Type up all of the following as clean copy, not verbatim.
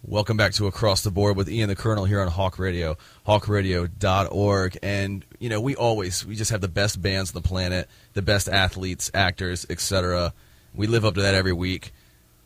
Welcome back to Across the Board with Ian the Colonel here on Hawk Radio, hawkradio.org. And, you know, we just have the best bands on the planet, the best athletes, actors, etc. We live up to that every week.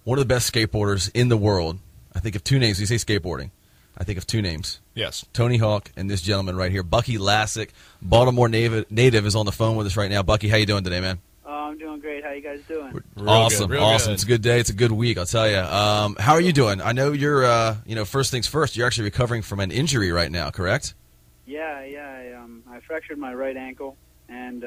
One of the best skateboarders in the world. I think of two names. You say skateboarding. I think of two names. Yes. Tony Hawk and this gentleman right here, Bucky Lasek, Baltimore native, is on the phone with us right now. Bucky, how you doing today, man? I'm doing great. How you guys doing? Awesome. Good. It's a good day. It's a good week, I'll tell you. How are you doing? I know you're, first things first, you're actually recovering from an injury right now, correct? Yeah. I fractured my right ankle, and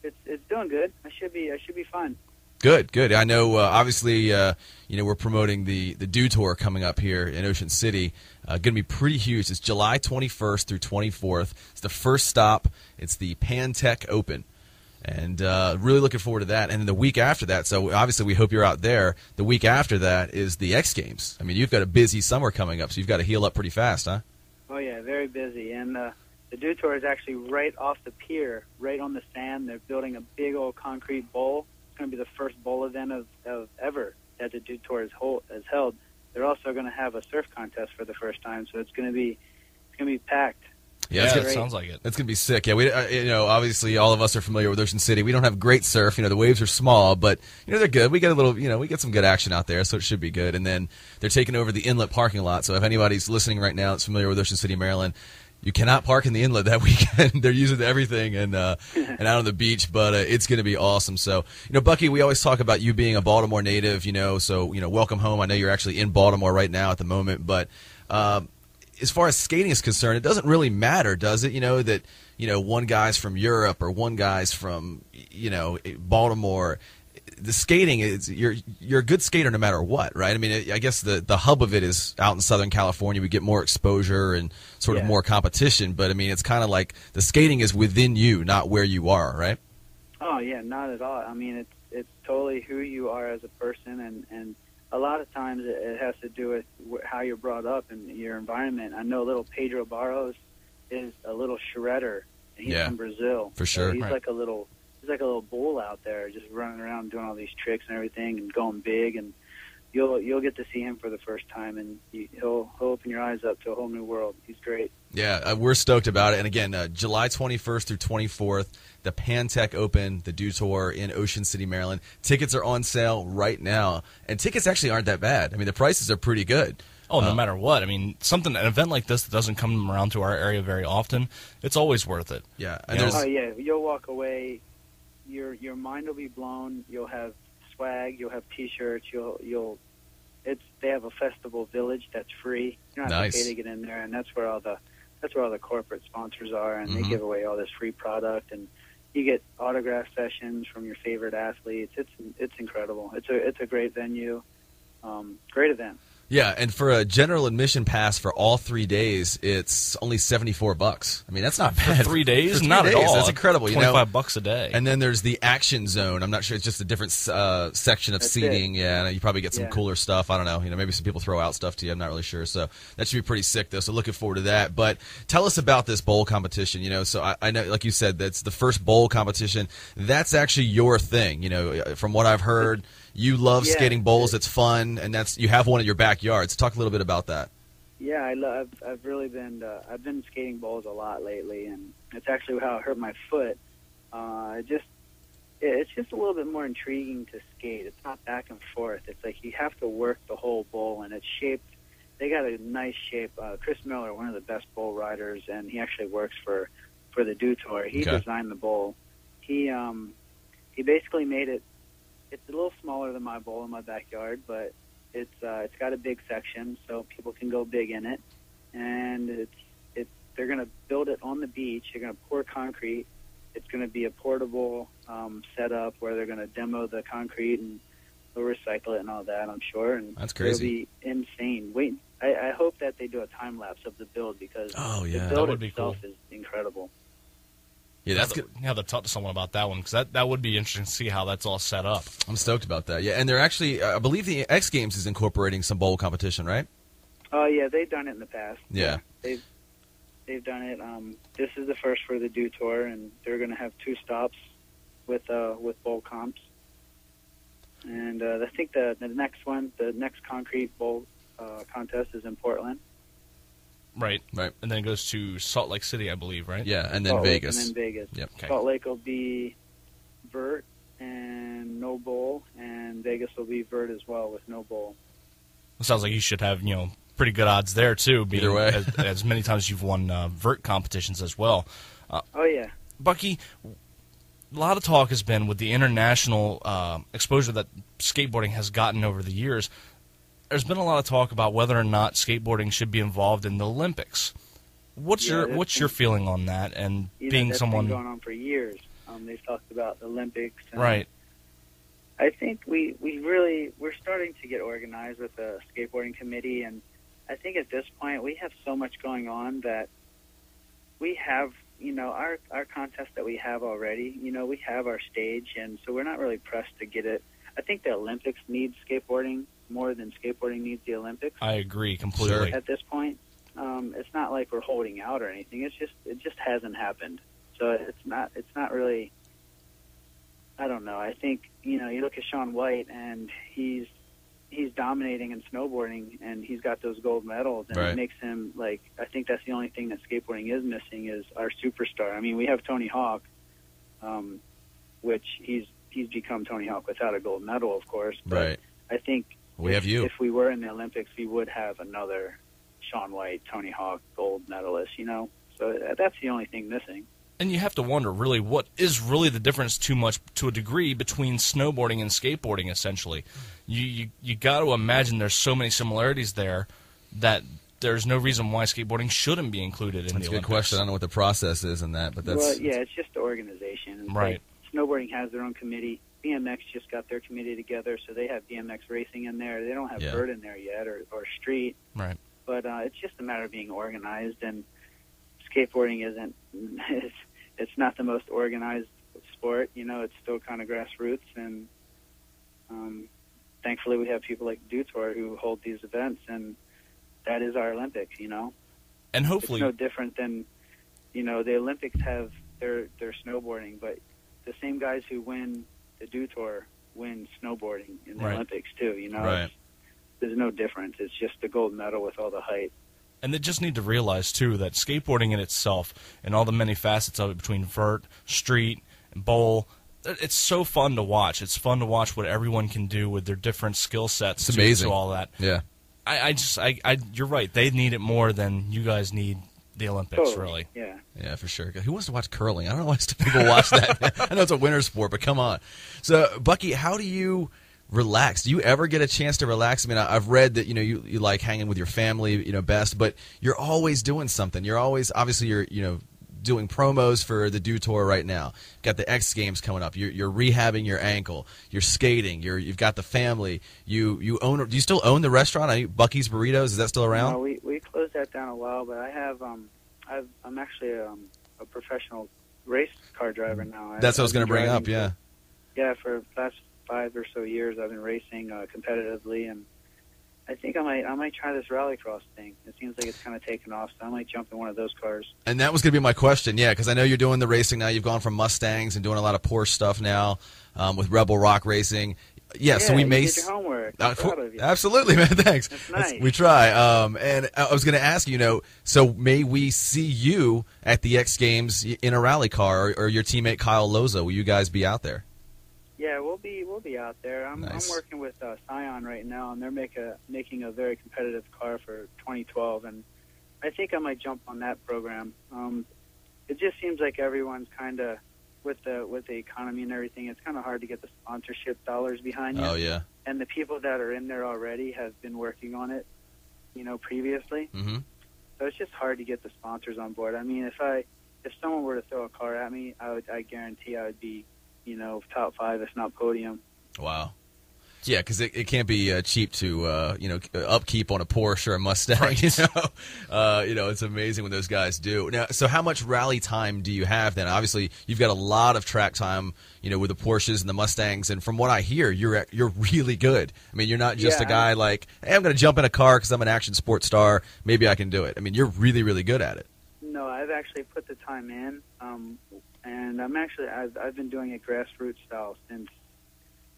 it's doing good. I should be fine. Good. I know, obviously, we're promoting the Dew Tour coming up here in Ocean City. Going to be pretty huge. It's July 21st through 24th. It's the first stop. It's the Pantech Open. And really looking forward to that. And then the week after that, so obviously we hope you're out there, the week after that is the X Games. I mean, you've got a busy summer coming up, so you've got to heal up pretty fast, huh? Oh, yeah, very busy. And the Dew Tour is actually right off the pier, right on the sand. They're building a big old concrete bowl. It's going to be the first bowl event of ever that the Dew Tour has held. They're also going to have a surf contest for the first time, so it's going to be packed. Yeah, that sounds like it. It's going to be sick. Yeah, we, obviously all of us are familiar with Ocean City. We don't have great surf. The waves are small, but, they're good. We get we get some good action out there, so it should be good. And then they're taking over the inlet parking lot. So if anybody's listening right now that's familiar with Ocean City, Maryland, you cannot park in the inlet that weekend. They're using everything and out on the beach, but it's going to be awesome. So, Bucky, we always talk about you being a Baltimore native, so, welcome home. I know you're actually in Baltimore right now at the moment, but as far as skating is concerned, it doesn't really matter, does it? That one guy's from Europe or one guy's from Baltimore. The skating is you're a good skater no matter what, right? I mean, I guess the hub of it is out in Southern California. We get more exposure and sort of more competition, but I mean, it's kind of like the skating is within you, not where you are, right? Oh yeah, not at all. I mean, it's totally who you are as a person, and a lot of times it has to do with how you're brought up and your environment. I know little Pedro Barros is a little shredder, and he's from Brazil. For sure. So he's like a little bull out there, just running around doing all these tricks and everything, and going big. And you'll get to see him for the first time, and he'll open your eyes up to a whole new world. He's great. Yeah, we're stoked about it. And again, July 21st through 24th, the Pantech Open, the Dew Tour in Ocean City, Maryland. Tickets are on sale right now, and tickets actually aren't that bad. I mean, the prices are pretty good. Oh, no matter what. I mean, an event like this that doesn't come around to our area very often, it's always worth it. Yeah. And you'll walk away. Your mind will be blown. You'll have swag. You'll have T-shirts. They have a festival village that's free. You don't have to pay to get in there, and that's where all the corporate sponsors are, and they give away all this free product, and you get autograph sessions from your favorite athletes. It's incredible. It's a great venue, great event. Yeah, and for a general admission pass for all 3 days, it's only $74. I mean, that's not bad. For 3 days? For 3 not days. at all. That's incredible. $25 a day. And then there's the action zone. I'm not sure. It's just a different section of seating. Yeah, and you probably get some cooler stuff. I don't know. Maybe some people throw out stuff to you. I'm not really sure. So that should be pretty sick, though. So looking forward to that. But tell us about this bowl competition. So I know, like you said, that's the first bowl competition. That's actually your thing. From what I've heard, you love skating bowls. It's fun, and you have one in your backyard. So talk a little bit about that. Yeah, I've really been I've been skating bowls a lot lately, and it's actually how I hurt my foot. It's just a little bit more intriguing to skate. It's not back and forth. It's like you have to work the whole bowl, and it's shaped. They got a nice shape. Chris Miller, one of the best bowl riders, and he actually works for the Dew Tour. He designed the bowl. He basically made it. It's a little smaller than my bowl in my backyard, but it's got a big section, so people can go big in it. And they're going to build it on the beach. They're going to pour concrete. It's going to be a portable setup where they're going to demo the concrete and they'll recycle it and all that, I'm sure. And that's crazy. It'll be insane. I hope that they do a time lapse of the build because the build itself is incredible. Yeah, that's good. You have to talk to someone about that one because that would be interesting to see how that's all set up. I'm stoked about that. Yeah, and they're actually, I believe the X Games is incorporating some bowl competition, right? Oh yeah, they've done it in the past. Yeah, they've done it. This is the first for the Dew Tour, and they're going to have 2 stops with bowl comps. And I think the next concrete bowl contest is in Portland. Right. Right. And then it goes to Salt Lake City, I believe, right? Yeah, and then Salt Lake Vegas. And then Vegas. Yep. Okay. Salt Lake will be vert and no bowl, and Vegas will be vert as well with no bowl. It sounds like you should have, pretty good odds there, too, being Either way. as many times as you've won vert competitions as well. Oh, yeah. Bucky, a lot of talk has been with the international exposure that skateboarding has gotten over the years. There's been a lot of talk about whether or not skateboarding should be involved in the Olympics. What's your feeling on that? And being that's someone been going on for years. They've talked about the Olympics. And right. I think we're starting to get organized with the skateboarding committee, and I think at this point we have so much going on that we have, our contest that we have already, we have our stage, and so we're not really pressed to get it. I think the Olympics need skateboarding more than skateboarding needs the Olympics. I agree completely. At this point, it's not like we're holding out or anything. It just hasn't happened. So it's not really. I don't know. I think you look at Shaun White and he's dominating in snowboarding and he's got those gold medals and right. It makes him like. I think that's the only thing that skateboarding is missing is our superstar. I mean, we have Tony Hawk, which he's become Tony Hawk without a gold medal, of course. But Right. I think We have you. If we were in the Olympics, we would have another Shaun White, Tony Hawk gold medalist, So that's the only thing missing. And you have to wonder, really, what is really the difference to a degree between snowboarding and skateboarding, essentially. You got to imagine there's so many similarities there that there's no reason why skateboarding shouldn't be included in That's the a good Olympics. question. I don't know what the process is in that, but that's... Well, yeah, it's just the organization. It's right. Like snowboarding has their own committee. BMX just got their committee together, so they have BMX racing in there. They don't have vert in there yet, or street. Right. But it's just a matter of being organized, and skateboarding isn't. It's not the most organized sport. It's still kind of grassroots, and thankfully we have people like Dutour who hold these events, and that is our Olympics. And hopefully, it's no different than the Olympics have their snowboarding, but the same guys who win the Dutour win snowboarding in the right. Olympics too. Right. There's no difference. It's just the gold medal with all the hype. And they just need to realize, too, that skateboarding in itself and all the many facets of it between vert, street, and bowl, it's so fun to watch. It's fun to watch what everyone can do with their different skill sets. It's amazing. To all that. Yeah. You're right. They need it more than you guys need the Olympics, really. Yeah. Yeah, for sure. Who wants to watch curling? I don't know why people watch that. I know it's a winter sport, but come on. So, Bucky, how do you relax? Do you ever get a chance to relax? I mean, I've read that you like hanging with your family, best, but you're always doing something. You're always you're doing promos for the Dew Tour right now. Got the X Games coming up. You're rehabbing your ankle. You're skating. You've got the family. You own. Do you still own the restaurant? Bucky's Burritos. Is that still around? No, we closed that down a while, but I have I'm actually a professional race car driver now. That's what I was going to bring up. Yeah. Yeah, for the past 5 or so years, I've been racing competitively, and I think I might try this rallycross thing. It seems like it's kind of taken off, so I might jump in one of those cars. And that was going to be my question, yeah, because I know you're doing the racing now. You've gone from Mustangs and doing a lot of Porsche stuff now with Rebel Rock Racing. Yeah, so we may. You did your homework. I'm proud of you. Absolutely, man. Thanks. That's nice. We try. And I was going to ask so may we see you at the X Games in a rally car, or your teammate Kyle Loza? Will you guys be out there? Yeah, we'll be out there. I'm Nice. working with Scion right now, and they're making a very competitive car for 2012, and I think I might jump on that program. It just seems like everyone's kind of with the economy and everything. It's kind of hard to get the sponsorship dollars behind you. Oh yeah. And the people that are in there already have been working on it, previously. Mm-hmm. So it's just hard to get the sponsors on board. I mean, if someone were to throw a car at me, I guarantee I would be, top 5, if not podium. Wow. Yeah, because it can't be cheap to upkeep on a Porsche or a Mustang. Right. It's amazing what those guys do. Now, so how much rally time do you have then? Obviously, you've got a lot of track time, with the Porsches and the Mustangs, and from what I hear, you're really good. I mean, you're not just a guy like, hey, I'm going to jump in a car because I'm an action sports star. Maybe I can do it. I mean, you're really, really good at it. No, I've actually put the time in, and I've been doing it grassroots style since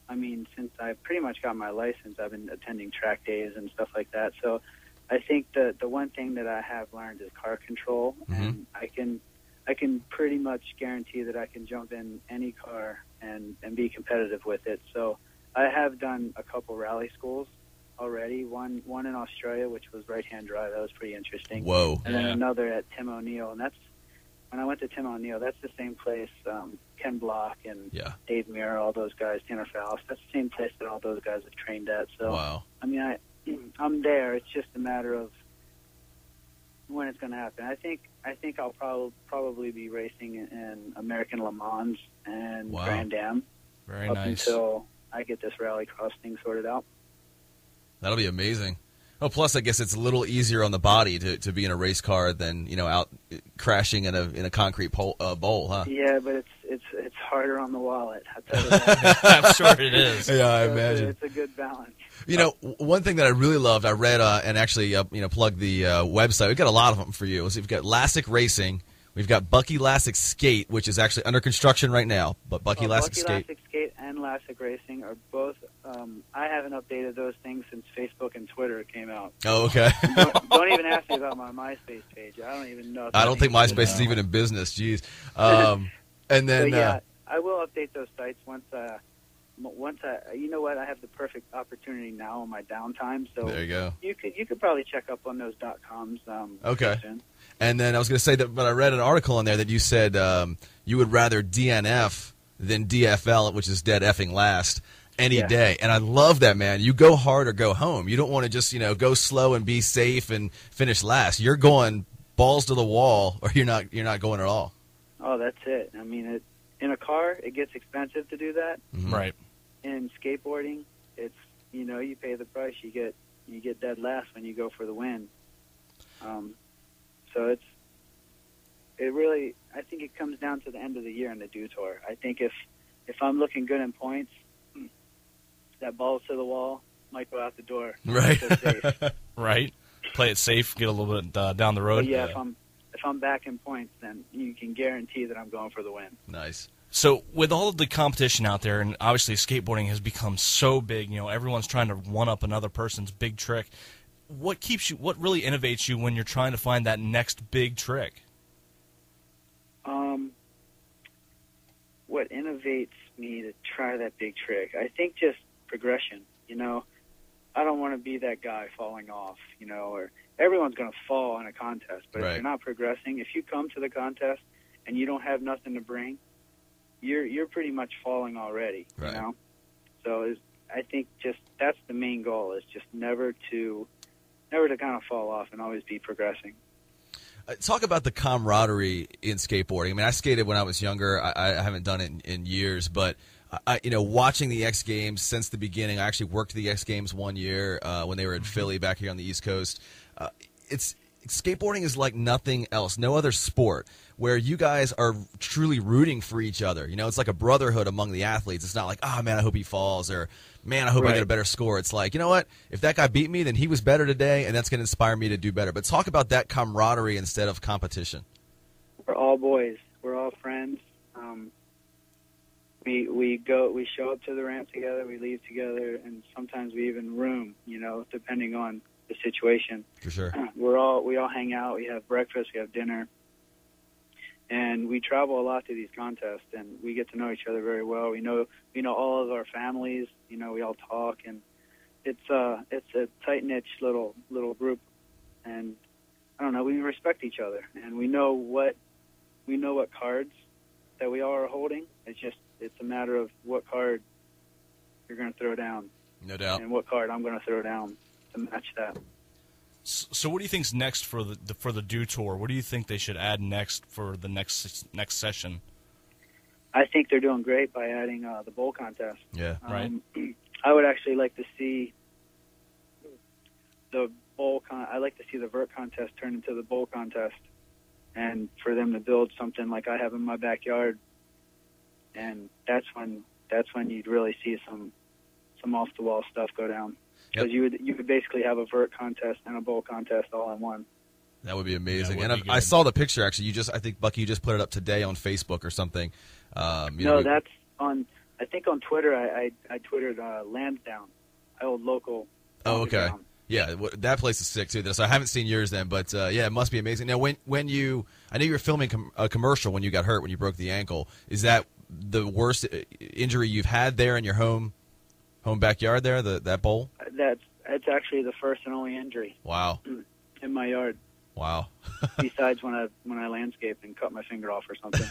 I mean, since I pretty much got my license, I've been attending track days and stuff like that. So I think the one thing that I have learned is car control, and I can pretty much guarantee that I can jump in any car and be competitive with it. So I have done a couple rally schools already. One in Australia, which was right-hand drive. That was pretty interesting. Whoa. And then another at Tim O'Neill, and that's when I went to Tim O'Neill. That's the same place. Ken Block and Dave Muir, all those guys, Tanner Faust. That's the same place that all those guys have trained at. So wow. I mean, I'm there. It's just a matter of when it's going to happen. I think I'll probably be racing in American Le Mans and Grand Am. Very up nice. Until I get this rallycross thing sorted out. That'll be amazing. Oh, plus I guess it's a little easier on the body to be in a race car than out crashing in a concrete bowl, huh? Yeah, but it's harder on the wallet. I'll tell you that. I'm sure it is. Yeah, I imagine. It's a good balance. One thing that I really loved, I read and actually plugged the website. We've got a lot of them for you. We've got Lasek Racing. We've got Bucky Lasek Skate, which is actually under construction right now. But Bucky Lasek Skate. Bucky Lasek Skate and Lasek Racing are both. I haven't updated those things since Facebook and Twitter came out. Oh, okay. Don't even ask me about my MySpace page. I don't even know. I don't think MySpace is even in business. Jeez. And then I will update those sites once I. You know what? I have the perfect opportunity now on my downtime. So there you go. You could probably check up on those .coms. Okay. Soon. And then I was going to say that, but I read an article in there that you said you would rather DNF than DFL, which is dead effing last, any day. And I love that, man. You go hard or go home. You don't want to just go slow and be safe and finish last. You're going balls to the wall, or you're not going at all. Oh, that's it. I mean, in a car, it gets expensive to do that. Mm-hmm. Right. In skateboarding, it's you pay the price. You get dead last when you go for the win. So it really, I think it comes down to the end of the year in the Dew Tour. I think if I'm looking good in points, that balls to the wall might go out the door. Right. Right. Play it safe. Get a little bit down the road. But yeah, if I'm back in points, then you can guarantee that I'm going for the win. Nice. So with all of the competition out there, and obviously skateboarding has become so big, everyone's trying to one-up another person's big trick. What really innovates you when you're trying to find that next big trick? What innovates me to try that big trick? I think just progression. I don't want to be that guy falling off, or everyone's going to fall in a contest. But if you're not progressing, if you come to the contest and you don't have nothing to bring, you're pretty much falling already, So I think just that's the main goal, is just never to kind of fall off and always be progressing. Talk about the camaraderie in skateboarding. I mean, I skated when I was younger. I haven't done it in years, but watching the X Games since the beginning. I actually worked the X Games one year when they were in Philly back here on the East Coast. Skateboarding is like nothing else, no other sport, where you guys are truly rooting for each other. It's like a brotherhood among the athletes. It's not like, oh, man, I hope he falls, or, man, I hope I get a better score. It's like, you know what? If that guy beat me, then he was better today, and that's going to inspire me to do better. But talk about that camaraderie instead of competition. We're all boys. We're all friends. We show up to the ramp together, we leave together, and sometimes we even room, depending on the situation. For sure. We all hang out, we have breakfast, we have dinner, and we travel a lot to these contests, and we get to know each other very well. We know all of our families, we all talk, and it's a tight-knit little group, and I don't know, we respect each other, and we know what cards that we all are holding. It's a matter of what card you're going to throw down. No doubt. And what card I'm going to throw down to match that. So what do you think's next for the Dew Tour? What do you think they should add next for the next session? I think they're doing great by adding the bowl contest. Yeah, right. I would actually like to see the I'd like to see the vert contest turn into the bowl contest, and for them to build something like I have in my backyard. And that's when you'd really see some off the wall stuff go down, because you would basically have a vert contest and a bowl contest all in one. That would be amazing. And I saw the picture actually. I think Bucky, you just put it up today on Facebook or something. That's on I think on Twitter I twittered Lansdowne, my old local. Oh, okay. Town. Yeah, that place is sick too. So I haven't seen yours then, but yeah, it must be amazing. Now, when you, I know you were filming a commercial when you got hurt, when you broke the ankle. Is that the worst injury you've had there in your home backyard there, that bowl? It's actually the first and only injury. Wow. In my yard. Wow. Besides when I landscaped and cut my finger off or something.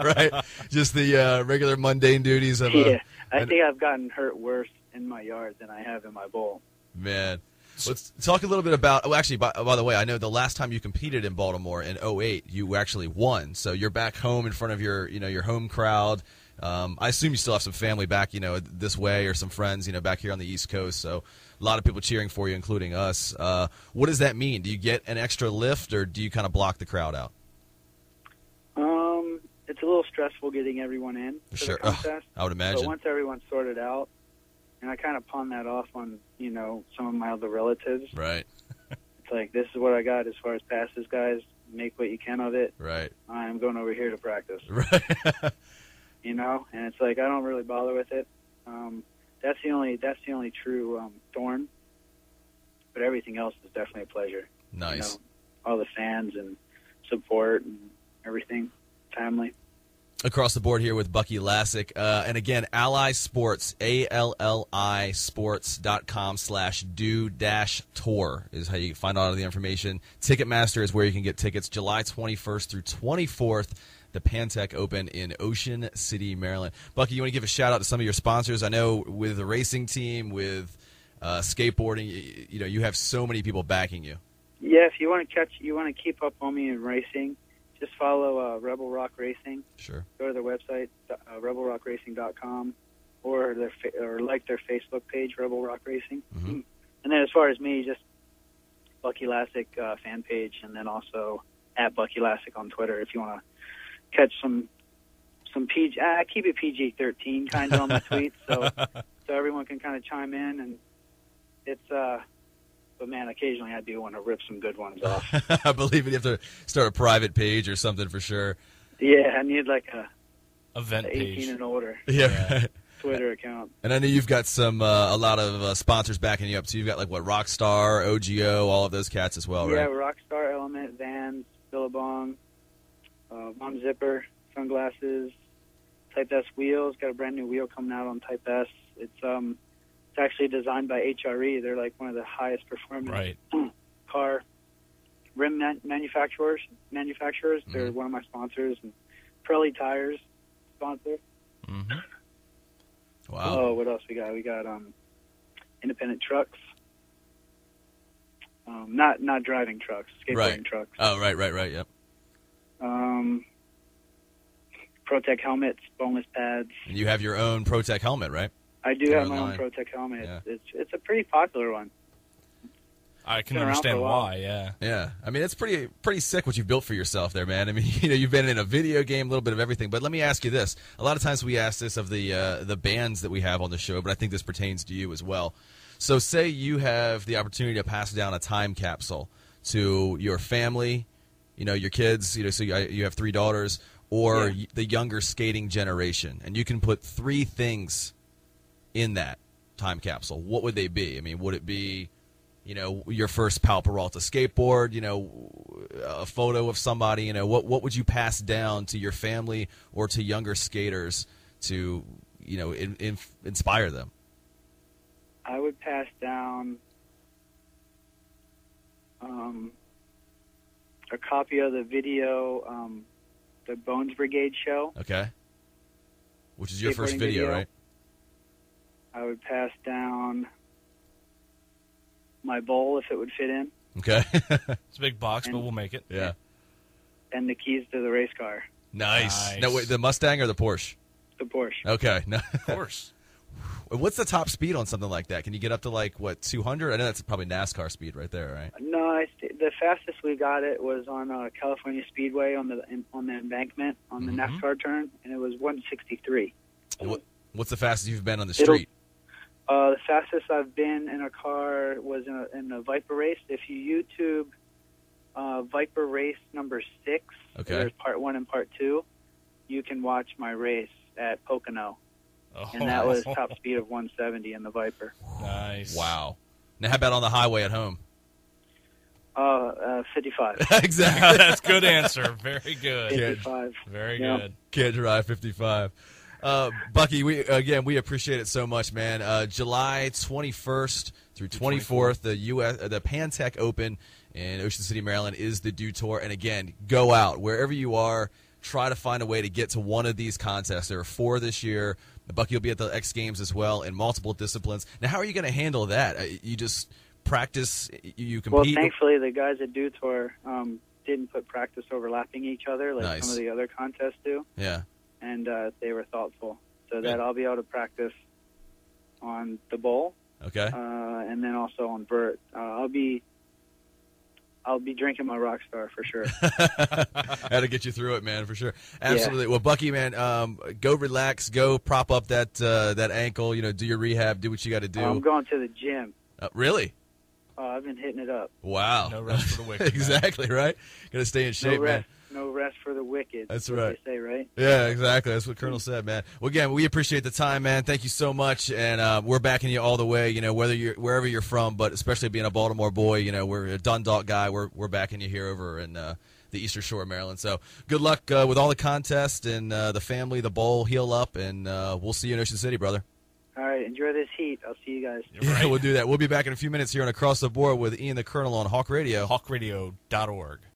Right. Just the regular mundane duties of yeah. I think I've gotten hurt worse in my yard than I have in my bowl. Man. Let's talk a little bit about, well, actually, by the way, I know the last time you competed in Baltimore in 2008, you actually won. So you're back home in front of your home crowd. I assume you still have some family back, this way, or some friends, back here on the East Coast. So a lot of people cheering for you, including us. What does that mean? Do you get an extra lift, or do you kind of block the crowd out? It's a little stressful getting everyone in for sure. the contest. I would imagine. But once everyone's sorted out, and I kind of pawn that off on, some of my other relatives. Right. It's like, this is what I got as far as passes, guys. Make what you can of it. Right. I'm going over here to practice. Right. And it's like, I don't really bother with it. That's the only true thorn. But everything else is definitely a pleasure. Nice. All the fans and support and everything, family. Across the board here with Bucky Lasek. And again, Ally Sports, ALLI sports.com/do-tour is how you find all of the information. Ticketmaster is where you can get tickets July 21st through 24th, the Pantech Open in Ocean City, Maryland. Bucky, you want to give a shout out to some of your sponsors? I know with the racing team, with skateboarding, you have so many people backing you. Yeah, if you want to keep up on me in racing, just follow Rebel Rock Racing. Sure. Go to their website, rebelrockracing.com, or like their Facebook page, Rebel Rock Racing. Mm-hmm. And then as far as me, just Bucky Lasek fan page, and then also at Bucky Lasek on Twitter if you want to catch some PG. I keep it PG-13 kind of on my tweets, so everyone can kind of chime in, and it's. But man, occasionally I do want to rip some good ones off. I believe it. You have to start a private page or something for sure. Yeah, I need like a event 18 page. and older. Yeah. Twitter account. And I know you've got some a lot of sponsors backing you up. So you've got like Rockstar, OGO, all of those cats as well, yeah, right? Yeah, Rockstar, Element, Vans, Billabong, Mom Zipper, sunglasses, Type S wheels. Got a brand new wheel coming out on Type S. It's actually designed by HRE. They're like one of the highest performing car rim manufacturers. Mm-hmm. They're one of my sponsors. And Pirelli Tires sponsor. Mm-hmm. Wow. Oh, what else we got? We got independent trucks. Not driving trucks, skateboarding trucks. Oh, right, yep. ProTech helmets, boneless pads. And you have your own ProTech helmet, right? I do have my own ProTech helmet. Yeah. It's a pretty popular one. I can understand why, yeah. Yeah. I mean, it's pretty sick what you've built for yourself there, man. I mean, you've been in a video game, a little bit of everything. But let me ask you this. A lot of times we ask this of the bands that we have on the show, but I think this pertains to you as well. So say you have the opportunity to pass down a time capsule to your family, your kids, so you have 3 daughters, or the younger skating generation, and you can put 3 things in that time capsule. What would they be? I mean, would it be, your first Pal Peralta skateboard, a photo of somebody, what would you pass down to your family or to younger skaters to, inspire them? I would pass down a copy of the video, the Bones Brigade show. Okay. Which is your first video, right? I would pass down my bowl if it would fit in. Okay. It's a big box, but we'll make it. Yeah. And the keys to the race car. Nice. No, wait, the Mustang or the Porsche? The Porsche. Okay. No. Of course. What's the top speed on something like that? Can you get up to 200? I know that's probably NASCAR speed right there, right? No, the fastest we got it was on California Speedway on the embankment on the NASCAR turn, and it was 163. What's the fastest you've been on the street? The fastest I've been in a car was in a Viper race. If you YouTube Viper race number 6, there's part 1 and part 2, you can watch my race at Pocono. and that was top speed of 170 in the Viper. Nice. Wow. Now, how about on the highway at home? 55. Exactly. That's a good answer. Very good. 55. Very good. Can't drive 55. Bucky, we appreciate it so much, man. July 21st through 24th, the Pantech Open in Ocean City, Maryland is the due tour. And again, go out wherever you are. Try to find a way to get to one of these contests. There are 4 this year. Bucky will be at the X Games as well in multiple disciplines. Now, how are you going to handle that? You just practice, you compete? Well, thankfully, the guys at Dew Tour didn't put practice overlapping each other like some of the other contests do. Yeah. And they were thoughtful. So that I'll be able to practice on the bowl. Okay. And then also on vert. I'll be drinking my Rockstar for sure. How to get you through it, man, for sure. Absolutely. Yeah. Well, Bucky, man, go relax, go prop up that ankle, do your rehab, do what you got to do. I'm going to the gym. Really? I've been hitting it up. Wow. No rest for the wicked. Exactly, right? Got to stay in shape, man. No rest for the wicked. That's right. They say, right? Yeah, exactly. That's what Colonel said, man. Well, again, we appreciate the time, man. Thank you so much, and we're backing you all the way. Wherever you're from, but especially being a Baltimore boy, we're a Dundalk guy. We're backing you here over in the Eastern Shore of Maryland. So good luck with all the contests and the family, the bowl. Heal up, and we'll see you in Ocean City, brother. All right, enjoy this heat. I'll see you guys. Yeah, we'll do that. We'll be back in a few minutes here on Across the Board with Ian the Colonel on Hawk Radio. HawkRadio.org.